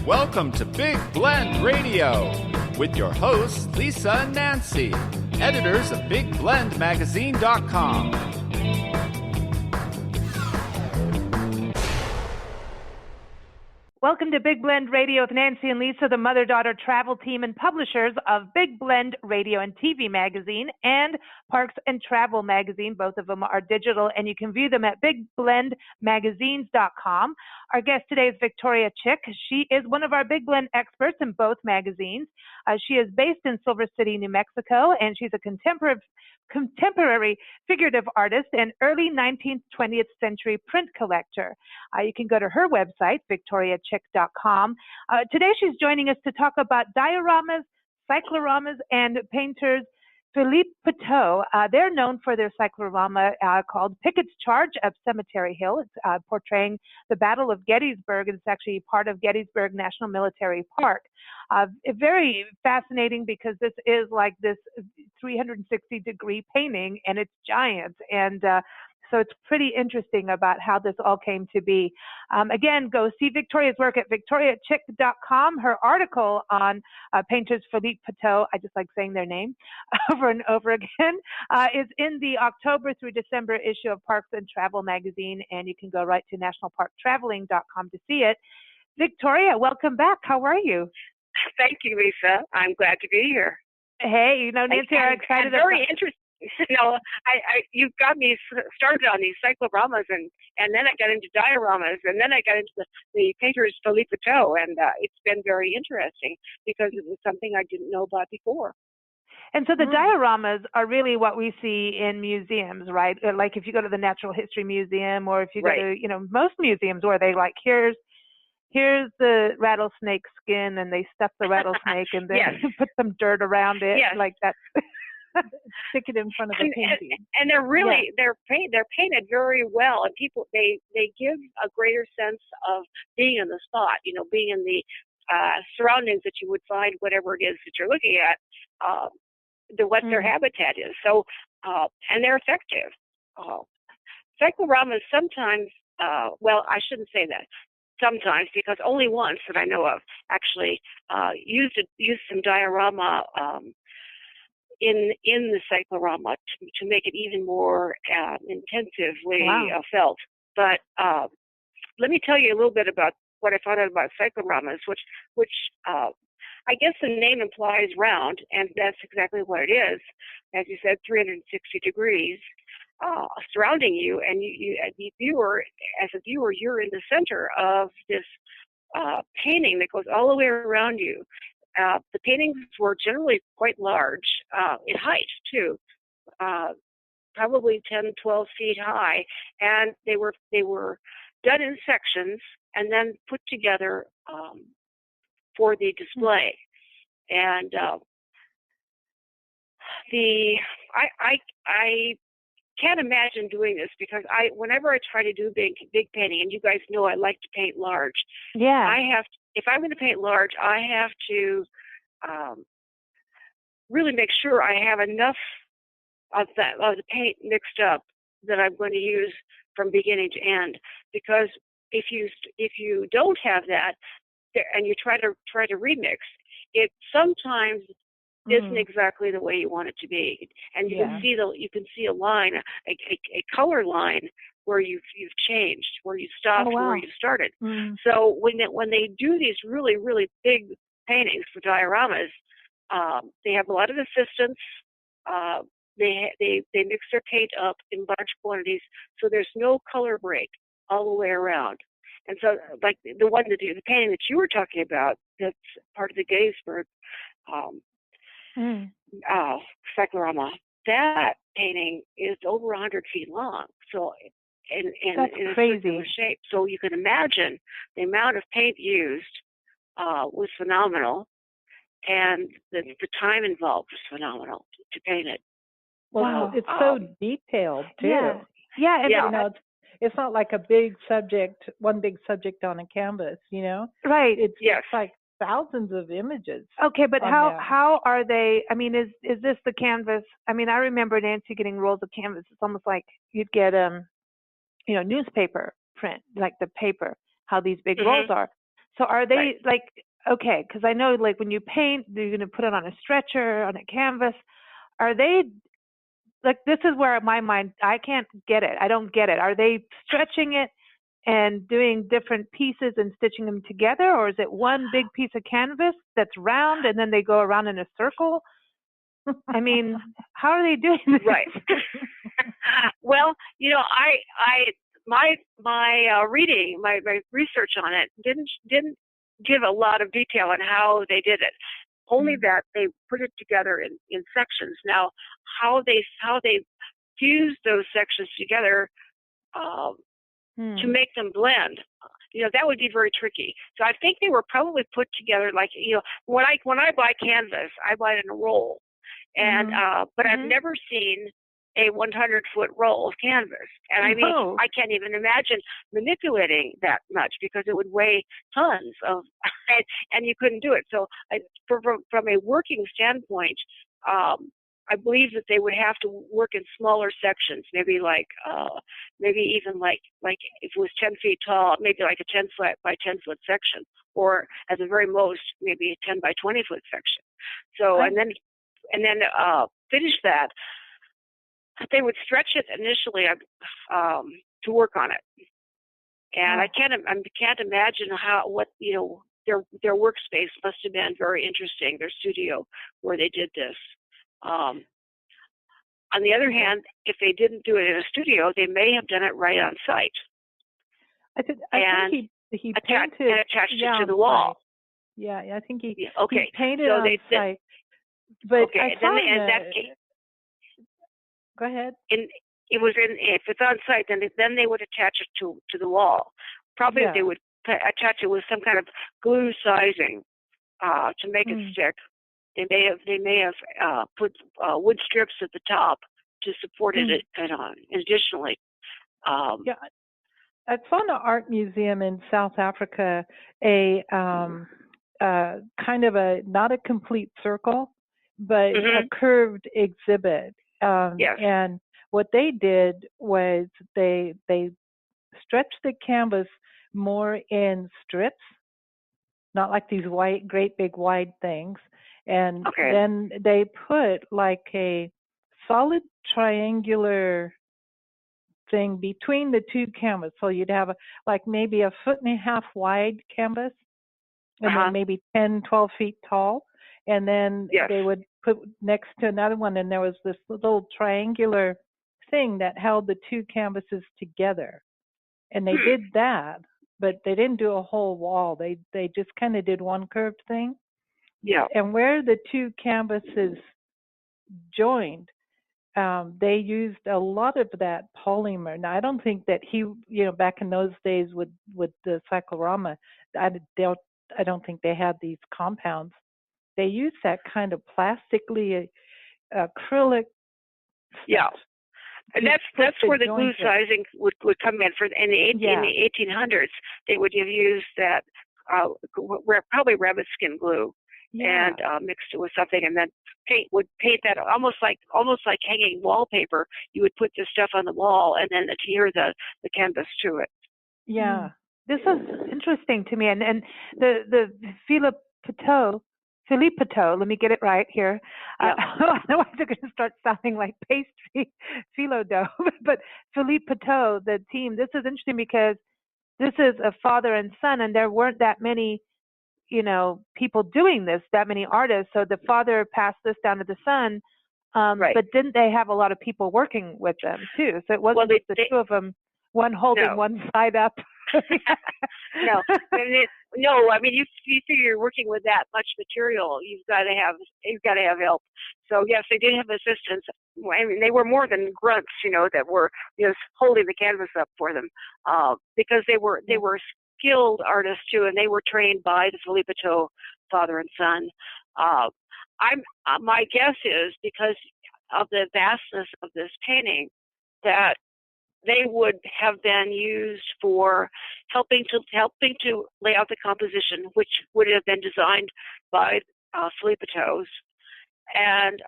Welcome to Big Blend Radio with your hosts, Lisa and Nancy, editors of BigBlendMagazine.com. Welcome to Big Blend Radio with Nancy and Lisa, the mother-daughter travel team and publishers of Big Blend Radio and TV Magazine and Parks and Travel Magazine. Both of them are digital, and you can view them at BigBlendMagazines.com. Our guest today is Victoria Chick. She is one of our Big Blend experts in both magazines. She is based in Silver City, New Mexico, and she's a contemporary figurative artist and early 19th, 20th century print collector. You can go to her website, victoriachick.com. Today she's joining us to talk about dioramas, cycloramas, and painters Philippoteaux. They're known for their cyclorama called Pickett's Charge of Cemetery Hill. It's portraying the Battle of Gettysburg, and it's actually part of Gettysburg National Military Park. Very fascinating because this is like this 360-degree painting, and it's giant. And so it's pretty interesting about how this all came to be. Again, go see Victoria's work at victoriachick.com. Her article on painters Philippoteaux, I just like saying their name over and over again, is in the October through December issue of Parks and Travel Magazine, and you can go right to nationalparktraveling.com to see it. Victoria, welcome back. How are you? Thank you, Lisa. I'm glad to be here. Hey, you know, Nancy, I'm excited. Very interesting. You got me started on these cycloramas, and then I got into dioramas, and then I got into the painters Philippoteaux, and it's been very interesting because it was something I didn't know about before. And so the dioramas are really what we see in museums, right? Like if you go to the Natural History Museum, or if you go to, most museums where they like, here's the rattlesnake skin, and they stuff the rattlesnake and then put some dirt around it, like that. Stick it in front of the painting. And they're really they're painted very well, and people they give a greater sense of being in the spot, being in the surroundings that you would find whatever it is that you're looking at, what their habitat is. So and they're effective. Cycloramas sometimes, well, I shouldn't say that. Sometimes, because only once that I know of actually used some diorama in the cyclorama to make it even more intensively felt. But let me tell you a little bit about what I found out about cycloramas, which I guess the name implies round, and that's exactly what it is. As you said, 360 degrees surrounding you, and as a viewer, you're in the center of this painting that goes all the way around you. The paintings were generally quite large in height, too, probably 10, 12 feet high, and they were done in sections and then put together for the display. And I can't imagine doing this because whenever I try to do big painting, and you guys know I like to paint large. Yeah. If I'm going to paint large, I have to really make sure I have enough of the paint mixed up that I'm going to use from beginning to end. Because if you don't have that, and you try to remix, it sometimes isn't exactly the way you want it to be, and you can see a line, a color line where you've changed, where you stopped, where you started. So when they do these really, really big paintings for dioramas, they have a lot of assistance. They mix their paint up in large quantities, so there's no color break all the way around. And so, like the painting that you were talking about, that's part of the Gettysburg cyclorama. That painting is over 100 feet long. So, in a circular shape. So you can imagine the amount of paint used was phenomenal, and the time involved was phenomenal to paint it. Wow, it's so detailed too. Yeah. It's not like one big subject on a canvas, Right. It's like thousands of images. Okay, but how are they? I mean, is this the canvas? I mean, I remember Nancy getting rolls of canvas. It's almost like you'd get newspaper print, like the paper, how these big rolls are. So are they Right. like, okay, because I know like when you paint, you're going to put it on a stretcher, on a canvas. Are they like, this is where my mind, I can't get it. I don't get it. Are they stretching it and doing different pieces and stitching them together? Or is it one big piece of canvas that's round and then they go around in a circle? I mean, how are they doing this? Right. Well, my reading, my research on it didn't give a lot of detail on how they did it. Only that they put it together in sections. Now, how they fused those sections together to make them blend, that would be very tricky. So I think they were probably put together like, when I buy canvas, I buy it in a roll, and but I've never seen a 100-foot roll of canvas, and I mean, I can't even imagine manipulating that much because it would weigh tons of, and you couldn't do it. So from a working standpoint, I believe that they would have to work in smaller sections, maybe like, maybe even like if it was 10 feet tall, maybe like a 10 foot by 10 foot section, or at the very most, maybe a 10 by 20 foot section. So, and then finish that. They would stretch it initially to work on it, and I can't imagine their workspace must have been very interesting. Their studio where they did this. On the other hand, if they didn't do it in a studio, they may have done it right on site. I think he painted and attached it to the wall. Site. Yeah, I think he so painted on site. But go ahead. If it's on site, then they would attach it to the wall. Probably they would attach it with some kind of glue sizing to make it stick. They may have put wood strips at the top to support it additionally. I saw in an art museum in South Africa a kind of not a complete circle, but a curved exhibit. And what they did was they stretched the canvas more in strips, not like these great big wide things. And then they put like a solid triangular thing between the two canvas. So you'd have maybe a 1.5 foot wide canvas, and then maybe 10, 12 feet tall. And then they would put next to another one, and there was this little triangular thing that held the two canvases together. And they did that, but they didn't do a whole wall. They just kind of did one curved thing. Yeah. And where the two canvases joined, they used a lot of that polymer. Now, I don't think that back in those days with the cyclorama, I don't think they had these compounds. They used that kind of plastically acrylic. Yeah. And that's where the glue sizing would come in. In the 1800s, they would have used that probably rabbit skin glue and mixed it with something, and then paint that almost like hanging wallpaper. You would put this stuff on the wall and then adhere the canvas to it. Yeah, this is interesting to me, and the Philippoteaux, let me get it right here. Otherwise, they're going to start sounding like pastry, philo dough. But Philippoteaux, the team, this is interesting because this is a father and son, and there weren't that many, people doing this, that many artists. So the father passed this down to the son. But didn't they have a lot of people working with them too? So it wasn't just the two of them, one holding one side up. No. No. I mean, you figure you're working with that much material, you've got to have help. So yes, they did have assistants. I mean, they were more than grunts, that were holding the canvas up for them, because they were skilled artists too, and they were trained by the Philippoteaux father and son. My guess is because of the vastness of this painting that they would have been used for helping to lay out the composition, which would have been designed by Philippoteaux, and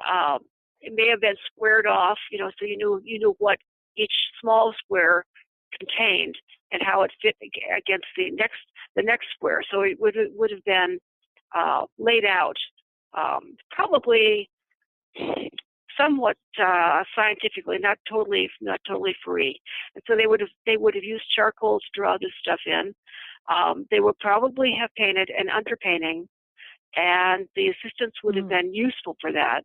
it may have been squared off, so you knew what each small square contained and how it fit against the the next square. So it would have been laid out probably somewhat scientifically, not totally free. And so they would have used charcoal to draw this stuff in. They would probably have painted an underpainting, and the assistants would have been useful for that.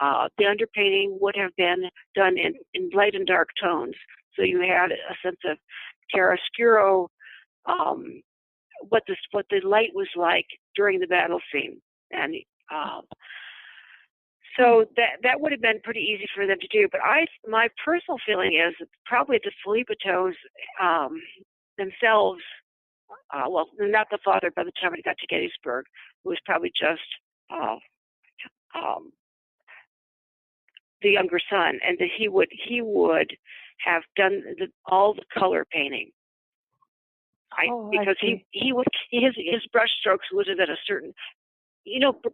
The underpainting would have been done in light and dark tones, so you had a sense of chiaroscuro, what the light was like during the battle scene, and so that would have been pretty easy for them to do. But my personal feeling is that probably the Philippoteaux themselves, well, not the father by the time it got to Gettysburg, who was probably just the younger son, and that he would have done all the color painting. Because his brush strokes would have been a certain,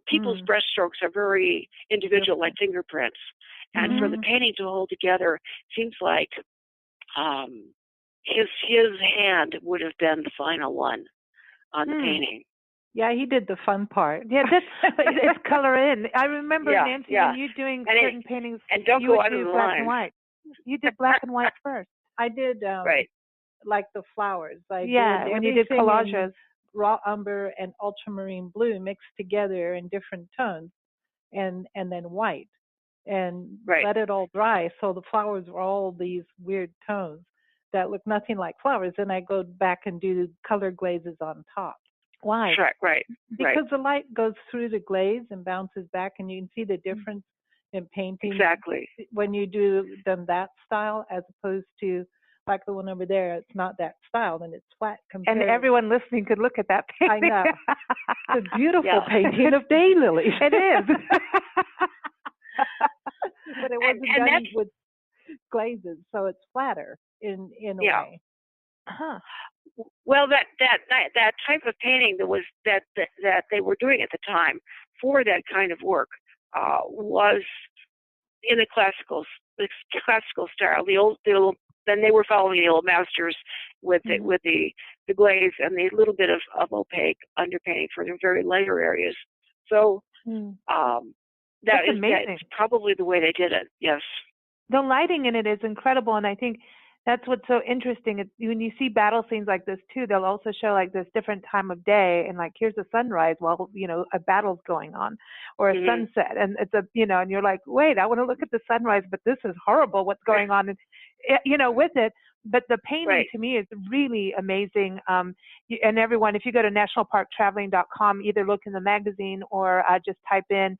people's brush strokes are very individual, like fingerprints, and for the painting to hold together, seems like his hand would have been the final one on the painting. Yeah, he did the fun part. Yeah, it's color in. I remember, Nancy, when you doing certain paintings, and don't go out of the black line. And white. You did black and white first. I did like the flowers. When you did collages. Raw umber and ultramarine blue mixed together in different tones, and then white, and let it all dry. So the flowers were all these weird tones that look nothing like flowers. Then I go back and do color glazes on top. Why? Right. Because the light goes through the glaze and bounces back, and you can see the difference in painting. Exactly. When you do them that style, as opposed to like the one over there, it's not that style, and it's flat compared. And everyone listening could look at that painting. I know. It's a beautiful painting of daylilies. It is. But it wasn't done with glazes, so it's flatter in a way. Huh. Well, that type of painting that they were doing at the time for that kind of work was in the classical style. Then they were following the old masters with the glaze and the little bit of opaque underpainting for the very lighter areas. So that's probably the way they did it. Yes. The lighting in it is incredible, and I think that's what's so interesting. When you see battle scenes like this too, they'll also show like this different time of day, and like here's a sunrise while a battle's going on, or a sunset, and it's and you're like, wait, I want to look at the sunrise, but this is horrible. What's going on? And with it. But the painting to me is really amazing. And everyone, if you go to nationalparktraveling.com, either look in the magazine or just type in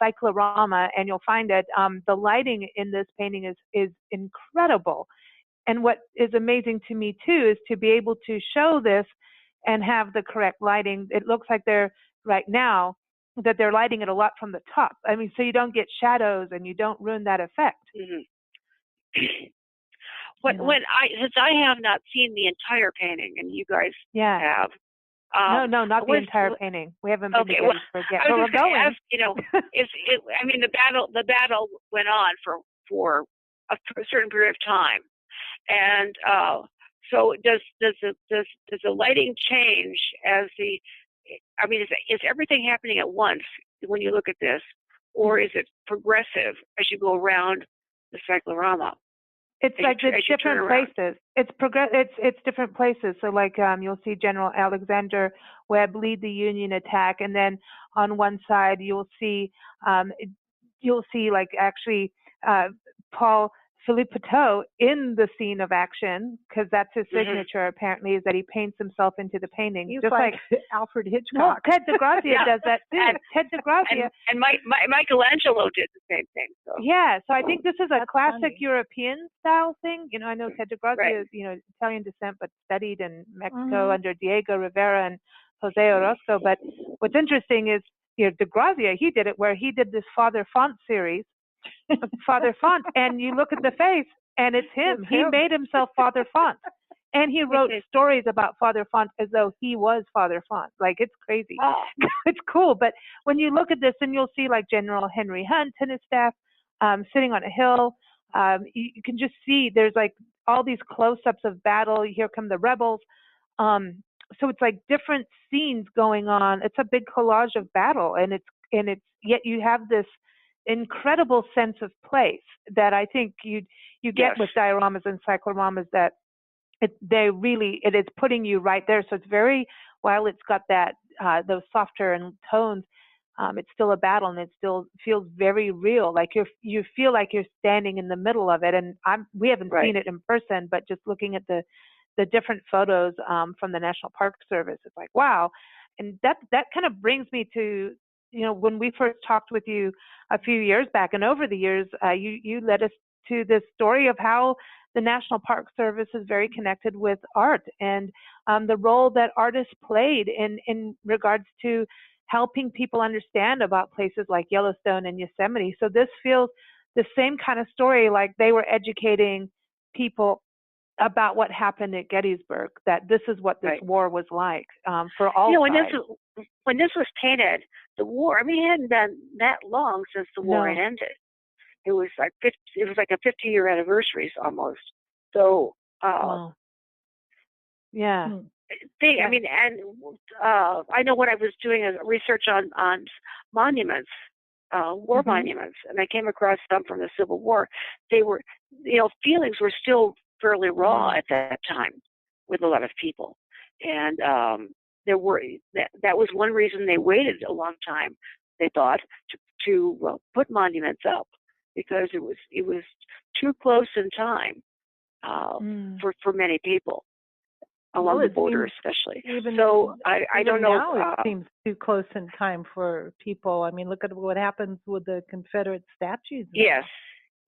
Cyclorama, and you'll find it. The lighting in this painting is incredible. And what is amazing to me too is to be able to show this and have the correct lighting. It looks like they're lighting it a lot from the top. I mean, so you don't get shadows and you don't ruin that effect. Since I have not seen the entire painting, and you guys have. No, not the entire painting. We haven't been to Gettysburg yet. I was going to ask, the battle went on for a certain period of time, and so does the lighting change as is everything happening at once when you look at this, or is it progressive as you go around the cyclorama? It's like it's different places. It's different places. So like you'll see General Alexander Webb lead the Union attack, and then on one side you'll see like actually Paul-philippoteaux in the scene of action, because that's his signature apparently, is that he paints himself into the painting. He's just like Alfred Hitchcock. No, Ted DeGrazia does that too. Ted DeGrazia. And Michelangelo did the same thing. So. Yeah, so I think this is a classic European style thing. I know Ted DeGrazia is Italian descent, but studied in Mexico under Diego Rivera and Jose Orozco. But what's interesting is DeGrazia, he did it where he did this Father Font series. Father Font, and you look at the face and it's him. He made himself Father Font, and he wrote stories about Father Font as though he was Father Font. Like, it's crazy. It's cool. But when you look at this, and you'll see like General Henry Hunt and his staff sitting on a hill, you can just see there's like all these close-ups of battle. Here come the rebels. so it's like different scenes going on. It's a big collage of battle, and it's yet you have this incredible sense of place that I think you get with dioramas and cycloramas, that it is putting you right there. So it's very, while it's got that those softer and tones, it's still a battle, and it still feels very real. Like you feel like you're standing in the middle of it. And we haven't seen it in person, but just looking at the different photos from the National Park Service, it's like, wow. And that kind of brings me to, when we first talked with you a few years back, and over the years, you led us to this story of how the National Park Service is very connected with art, and the role that artists played in regards to helping people understand about places like Yellowstone and Yosemite. So this feels the same kind of story, like they were educating people about what happened at Gettysburg, that this is what this war was like for all sides. When this was painted, the war, it hadn't been that long since the war had ended. It was like a 50-year anniversary almost. So, I know when I was doing research on monuments, war monuments, and I came across some from the Civil War. They were, feelings were still fairly raw at that time with a lot of people, and that was one reason they waited a long time. They thought to put monuments up, because it was too close in time for many people along the border, especially. I don't know. Now it seems too close in time for people. Look at what happens with the Confederate statues. Yes.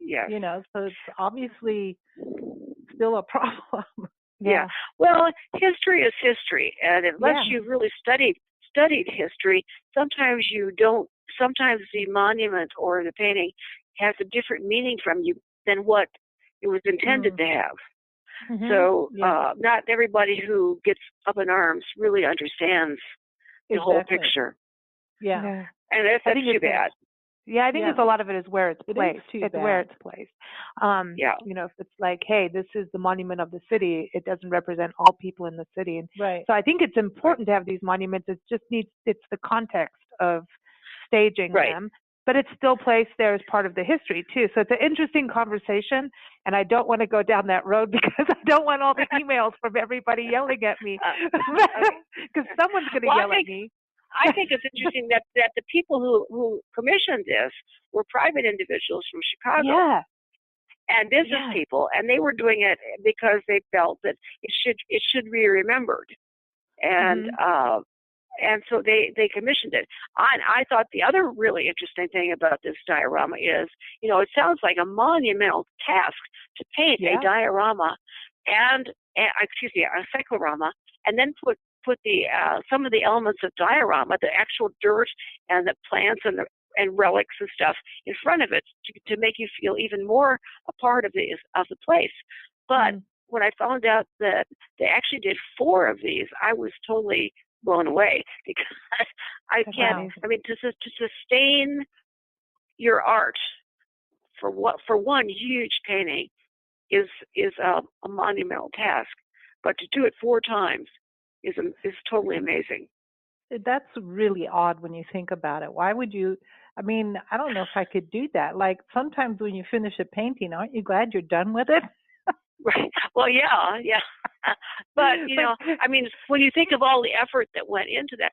So it's obviously still a problem. Yeah. Well, history is history, and unless you've really studied history, sometimes you don't. Sometimes the monument or the painting has a different meaning from you than what it was intended to have. So not everybody who gets up in arms really understands the whole picture. Yeah. And that's too bad. Yeah, I think a lot of it is where it's placed. Where it's placed. If it's like, hey, this is the monument of the city, it doesn't represent all people in the city. And so I think it's important to have these monuments. It's the context of staging them, but it's still placed there as part of the history too. So it's an interesting conversation, and I don't want to go down that road because I don't want all the emails from everybody yelling at me, because someone's going to yell at me. I think it's interesting that the people who commissioned this were private individuals from Chicago and business people, and they were doing it because they felt that it should be remembered, and so they commissioned it. And I thought the other really interesting thing about this diorama is, it sounds like a monumental task to paint a diorama a cyclorama, and then put the some of the elements of diorama, the actual dirt and the plants and relics and stuff in front of it to make you feel even more a part of the place. But when I found out that they actually did 4 of these, I was totally blown away, because I can't. To sustain your art for one huge painting is a monumental task, but to do it 4 times is totally amazing. That's really odd when you think about it. Why would you? I don't know if I could do that. Like, sometimes when you finish a painting, aren't you glad you're done with it? Right. Well, yeah. But, when you think of all the effort that went into that,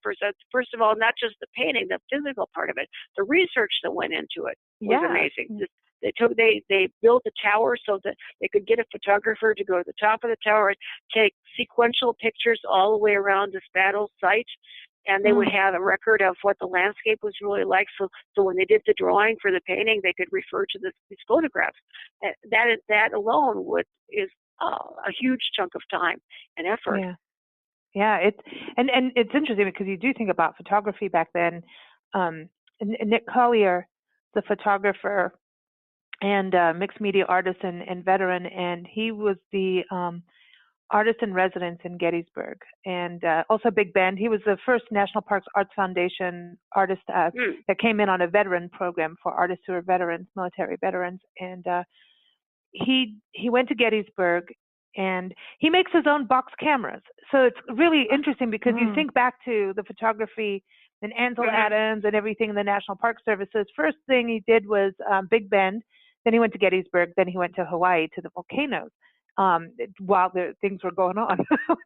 first of all, not just the painting, the physical part of it, the research that went into it was amazing. They built a tower so that they could get a photographer to go to the top of the tower and take sequential pictures all the way around this battle site. And they would have a record of what the landscape was really like. So when they did the drawing for the painting, they could refer to these photographs. That alone is a huge chunk of time and effort. Yeah. It's interesting because you do think about photography back then. And Nick Collier, the photographer and mixed media artist and veteran, and he was the artist in residence in Gettysburg, and also Big Bend. He was the first National Parks Arts Foundation artist that came in on a veteran program for artists who are veterans, military veterans. And he went to Gettysburg, And he makes his own box cameras. So it's really interesting because you think back to the photography and Ansel Adams and everything in the National Park Service's first thing he did was Big Bend. Then he went to Gettysburg. Then he went to Hawaii to the volcanoes while the things were going on with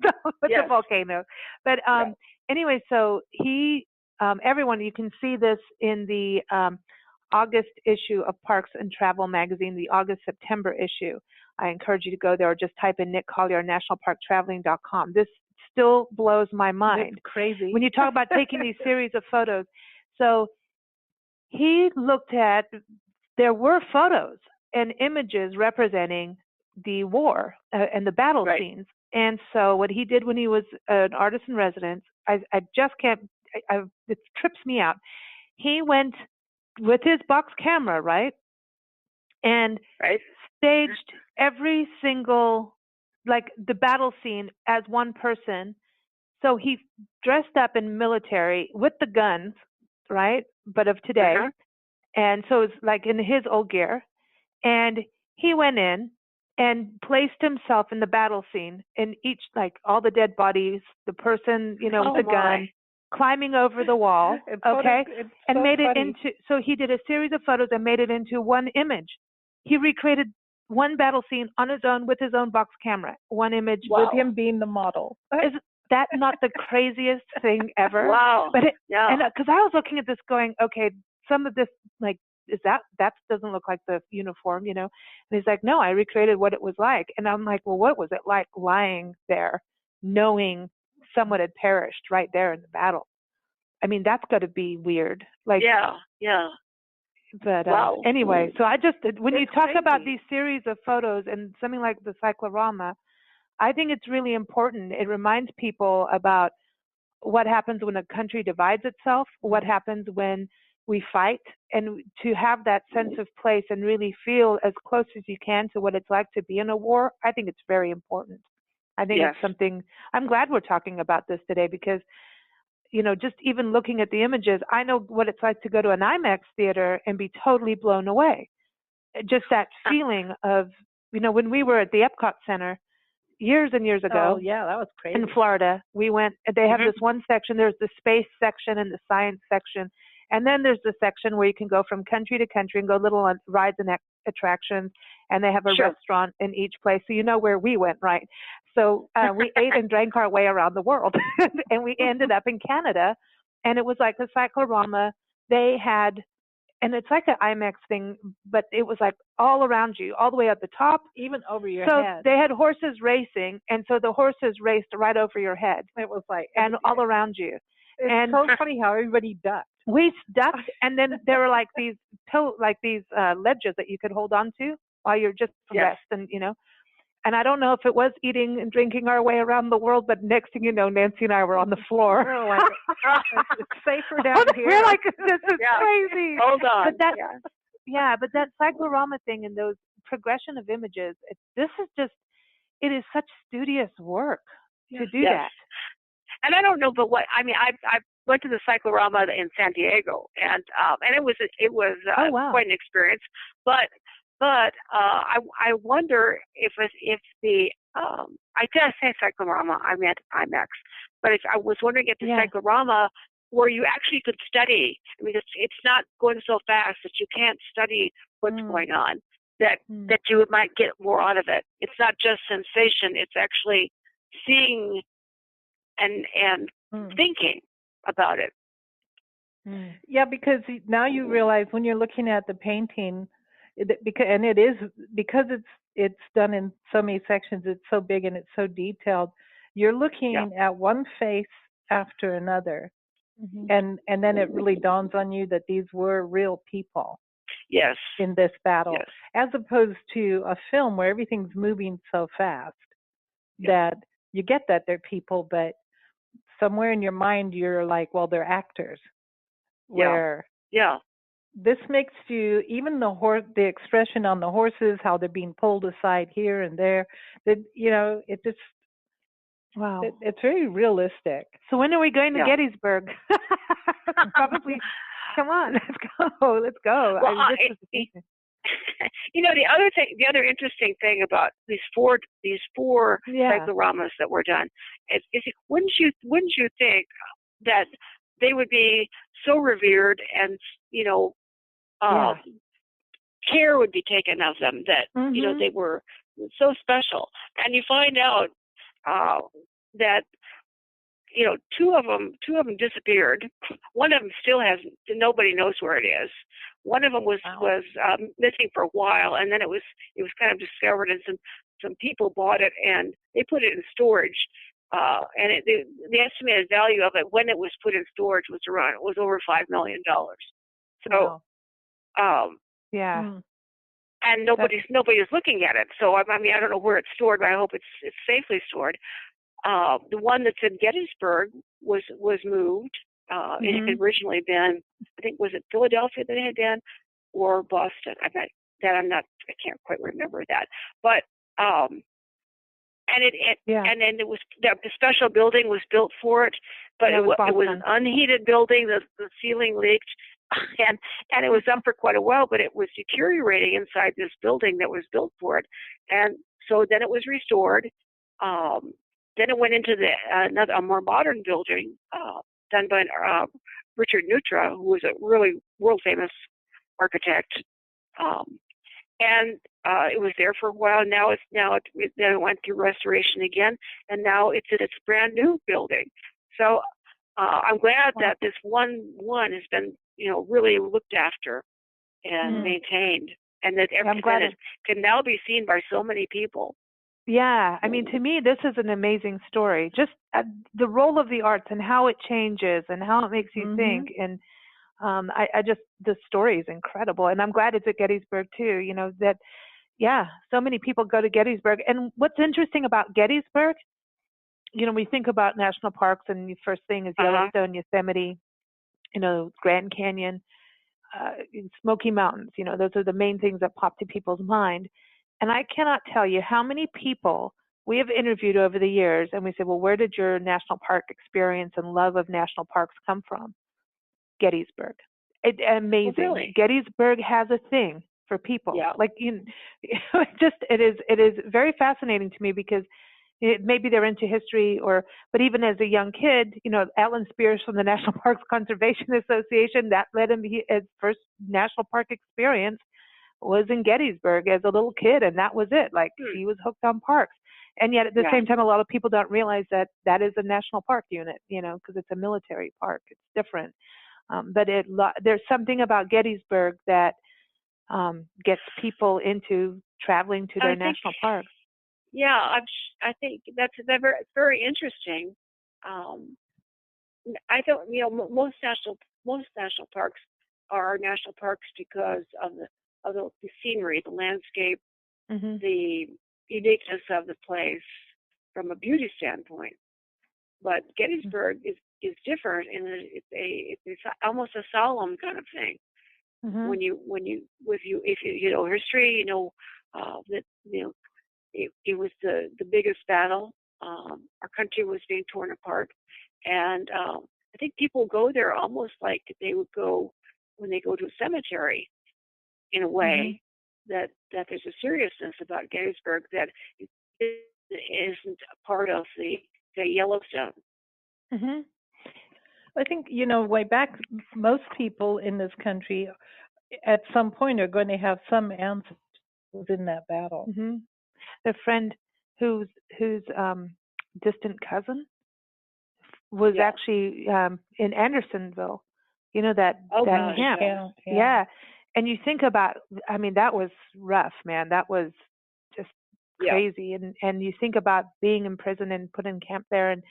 the volcano. But anyway, so he, everyone, you can see this in the August issue of Parks and Travel magazine, the August-September issue. I encourage you to go there or just type in Nick Collier, nationalparktraveling.com. This still blows my mind. It's crazy. When you talk about taking these series of photos. So he looked at, there were photos and images representing the war and the battle scenes. And so what he did when he was an artist in residence, I just can't, it trips me out. He went with his box camera, right? And staged every single, like the battle scene as one person. So he dressed up in military with the guns, right? But of today. And so it's like in his old gear. And he went in and placed himself in the battle scene in each, like all the dead bodies, the person, you know, with the gun, climbing over the wall, and made it into, so he did a series of photos and made it into one image. He recreated one battle scene on his own with his own box camera, one image. With him being the model. Is that not the craziest thing ever? But and because I was looking at this going, okay, some of this, like, is that doesn't look like the uniform, you know? And he's like, no, I recreated what it was like. And I'm like, well, what was it like lying there, knowing someone had perished right there in the battle? I mean, that's got to be weird. Like, But anyway, so I just, when you talk about these series of photos and something like the Cyclorama, I think it's really important. It reminds people about what happens when a country divides itself, what happens when we fight, and to have that sense of place and really feel as close as you can to what it's like to be in a war. I think it's very important. I think it's something, I'm glad we're talking about this today because, you know, just even looking at the images, I know what it's like to go to an IMAX theater and be totally blown away. Just that feeling of, you know, when we were at the Epcot Center years and years ago. That was crazy. In Florida, we went, they have this one section, there's the space section and the science section. And then there's the section where you can go from country to country and go little on rides and attractions. And they have a restaurant in each place. So you know where we went, right? So we ate and drank our way around the world. And we ended up in Canada. And it was like the Cyclorama. They had, and it's like an IMAX thing, but it was like all around you, all the way at the top. Even over your head. So they had horses racing. And so the horses raced right over your head. It was like, and all around you. It's so funny how everybody ducked. We ducked, and then there were like these ledges that you could hold on to while you're just rest, and you know. And I don't know if it was eating and drinking our way around the world, but next thing you know, Nancy and I were on the floor. We're like, it's safer down here. We're like, this is crazy. Hold on. But but that cyclorama thing and those progression of images, this is just, it is such studious work to do that. And I don't know, but what I mean, I went to the Cyclorama in San Diego, and it was quite an experience. But I wonder if the I did say Cyclorama, I meant IMAX, but I was wondering if the Cyclorama, where you actually could study. I mean, it's not going so fast that you can't study what's going on. That you might get more out of it. It's not just sensation; it's actually seeing and thinking about it. Yeah, because now you realize when you're looking at the painting, because it's done in so many sections, it's so big and it's so detailed. You're looking at one face after another, and then it really dawns on you that these were real people. Yes. In this battle, as opposed to a film where everything's moving so fast that you get that they're people, but somewhere in your mind you're like, well, they're actors. Where this makes you, even the expression on the horses, how they're being pulled aside here and there, that, you know, it just, it's very realistic. So when are we going to Gettysburg? Probably. Come on, let's go. Well, the other interesting thing about these four cycloramas that were done is wouldn't you think that they would be so revered and care would be taken of them, that they were so special, and you find out that two of them disappeared. One of them still hasn't. Nobody knows where it is. One of them was missing for a while, and then it was kind of discovered, and some people bought it and they put it in storage. And the estimated value of it when it was put in storage was over $5 million. So, and nobody's looking at it. So I mean, I don't know where it's stored, but I hope it's safely stored. The one that's in Gettysburg was moved. It had originally been, I think, was it Philadelphia that it had been, or Boston? I can't quite remember that. But and then the special building was built for it, but it was an unheated building. The ceiling leaked, and it was up for quite a while, but it was deteriorating inside this building that was built for it, and so then it was restored. Then it went into a more modern building done by Richard Neutra, who was a really world-famous architect, and it was there for a while. Then it went through restoration again, and now it's in its brand new building. So I'm glad that this one has been really looked after and maintained, and that everything can now be seen by so many people. Yeah, I mean, to me, this is an amazing story. Just the role of the arts and how it changes and how it makes you think. And the story is incredible. And I'm glad it's at Gettysburg too. So many people go to Gettysburg. And what's interesting about Gettysburg, we think about national parks, and the first thing is Yellowstone, Yosemite, Grand Canyon, Smoky Mountains. Those are the main things that pop to people's mind. And I cannot tell you how many people we have interviewed over the years, and we say, well, where did your national park experience and love of national parks come from? Gettysburg. Amazing. Oh, really? Gettysburg has a thing for people. Yeah. It is very fascinating to me, because maybe they're into history, but even as a young kid, Alan Spears from the National Parks Conservation Association, that led him his first national park experience was in Gettysburg as a little kid, and that was it. He was hooked on parks. And yet at the same time, a lot of people don't realize that is a national park unit, because it's a military park. It's different. But there's something about Gettysburg that gets people into traveling to their national parks. Yeah, I think that's very, very interesting. I don't, most national parks are national parks because of the scenery, the landscape, the uniqueness of the place from a beauty standpoint. But Gettysburg is different in that it's almost a solemn kind of thing. If you know history, that it was the biggest battle. Our country was being torn apart, and I think people go there almost like they would go when they go to a cemetery, in a way that there's a seriousness about Gettysburg that isn't a part of the Yellowstone. I think, way back, most people in this country at some point are going to have some ancestors in that battle. A friend whose distant cousin was actually in Andersonville, that camp. Yeah. And you think about, that was rough, man. That was just crazy. And you think about being in prison and put in camp there. And,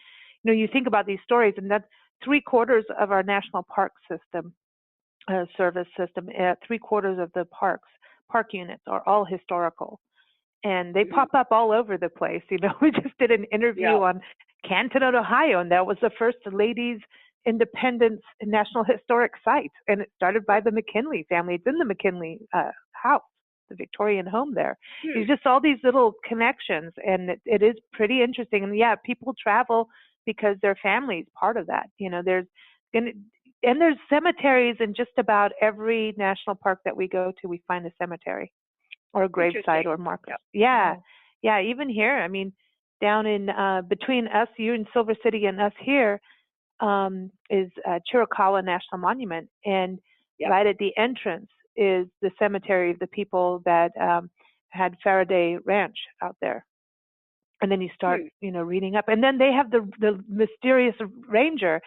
you think about these stories, and that's 3/4 of our national park system, service system, 3/4 of the park units are all historical. And they pop up all over the place. We just did an interview on Canton, Ohio, and that was the first ladies' independence national historic site. And it started by the McKinley family. It's in the McKinley house, the Victorian home there. There's just all these little connections, and it is pretty interesting. And people travel because their family's part of that. and there's cemeteries in just about every national park that we go to. We find a cemetery or a gravesite or marker. Yeah. Yeah. Even here, I mean, down in between us, you in Silver City, and us here is Chiricahua National Monument, and right at the entrance is the cemetery of the people that had Faraday Ranch out there. And then you start, reading up, and then they have the mysterious ranger.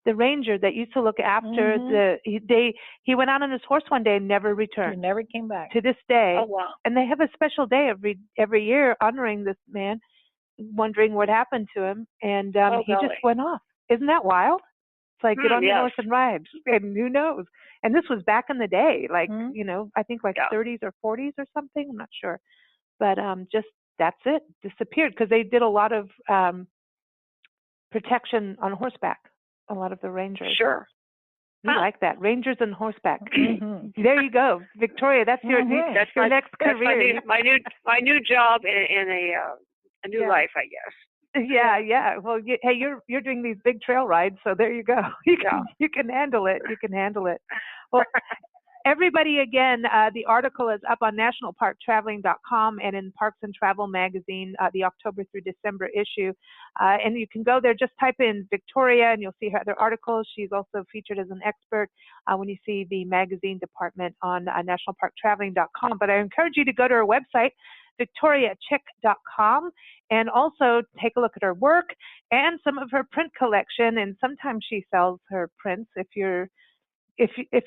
The ranger that used to look after he went out on his horse one day and never returned. He never came back. To this day. Oh, wow. And they have a special day every year honoring this man, wondering what happened to him. And he just went off. Isn't that wild? It's like, get on your horse and ride. And who knows? And this was back in the day, like, I think like 30s or 40s or something. I'm not sure. But just that's it. Disappeared because they did a lot of protection on horseback. A lot of the rangers. Sure. We like that. Rangers and horseback. There you go, Victoria. That's your next career. That's my new job in a new life, I guess. Yeah. Well, hey, you're doing these big trail rides, so there you go. You can handle it. Well, everybody, again, the article is up on nationalparktraveling.com and in Parks and Travel magazine, the October through December issue. And you can go there, just type in Victoria, and you'll see her other articles. She's also featured as an expert when you see the magazine department on nationalparktraveling.com. But I encourage you to go to her website, victoriachick.com, and also take a look at her work and some of her print collection. And sometimes she sells her prints. If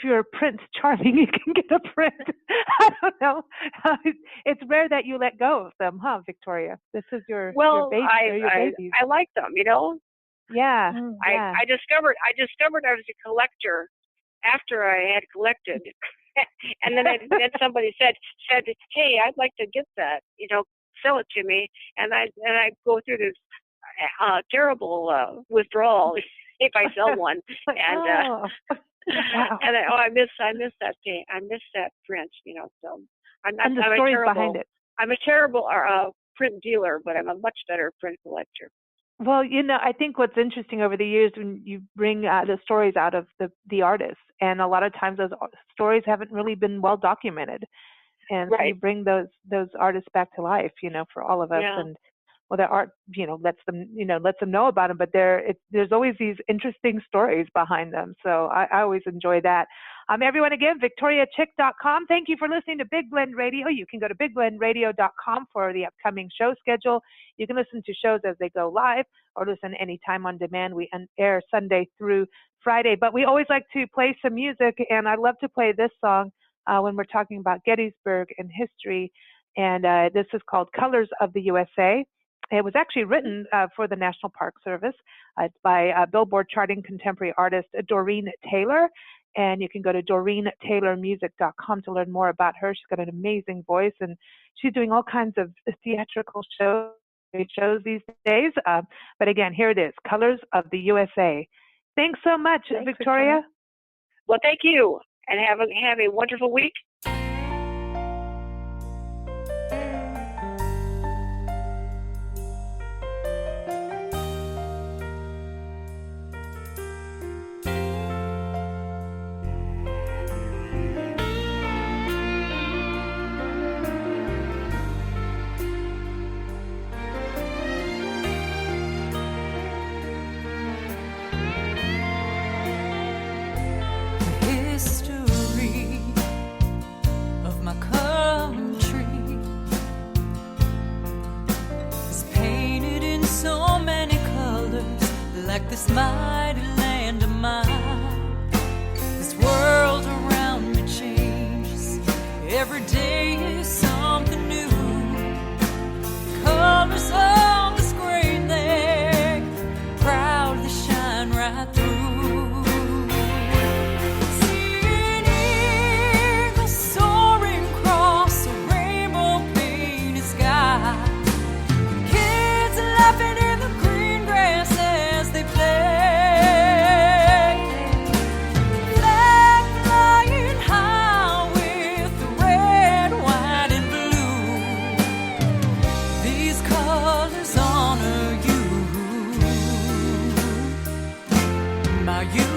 you're Prince Charming, you can get a print. I don't know. It's rare that you let go of them, huh, Victoria? This is your baby. I like them, Yeah. I discovered I was a collector after I had collected, and then somebody said, hey, I'd like to get that, sell it to me, and I go through this terrible withdrawal if I sell one, and. Wow. And I miss that thing. I miss that print, So I'm the stories behind it. I'm a terrible print dealer, but I'm a much better print collector. Well, I think what's interesting over the years when you bring the stories out of the artists, and a lot of times those stories haven't really been well documented, and so you bring those artists back to life, for all of us, and. Well, their art, lets them know about them, but there's always these interesting stories behind them. So I always enjoy that. Everyone, again, victoriachick.com. Thank you for listening to Big Blend Radio. You can go to bigblendradio.com for the upcoming show schedule. You can listen to shows as they go live or listen anytime on demand. We air Sunday through Friday, but we always like to play some music, and I love to play this song when we're talking about Gettysburg and history. And this is called Colors of the USA. It was actually written for the National Park Service. It's by Billboard charting contemporary artist Doreen Taylor. And you can go to DoreenTaylorMusic.com to learn more about her. She's got an amazing voice, and she's doing all kinds of theatrical shows these days. But again, here it is, Colors of the USA. Thanks so much, Victoria. Well, thank you, and have a wonderful week. This mighty land of mine, this world around me changes. Every day is something new. The colors of this great land proudly shine right through. See an eagle soaring across a rainbow painted sky. Kids laughing in the green grass as they play. Flag flying high with the red, white, and blue. These colors honor you, my youth.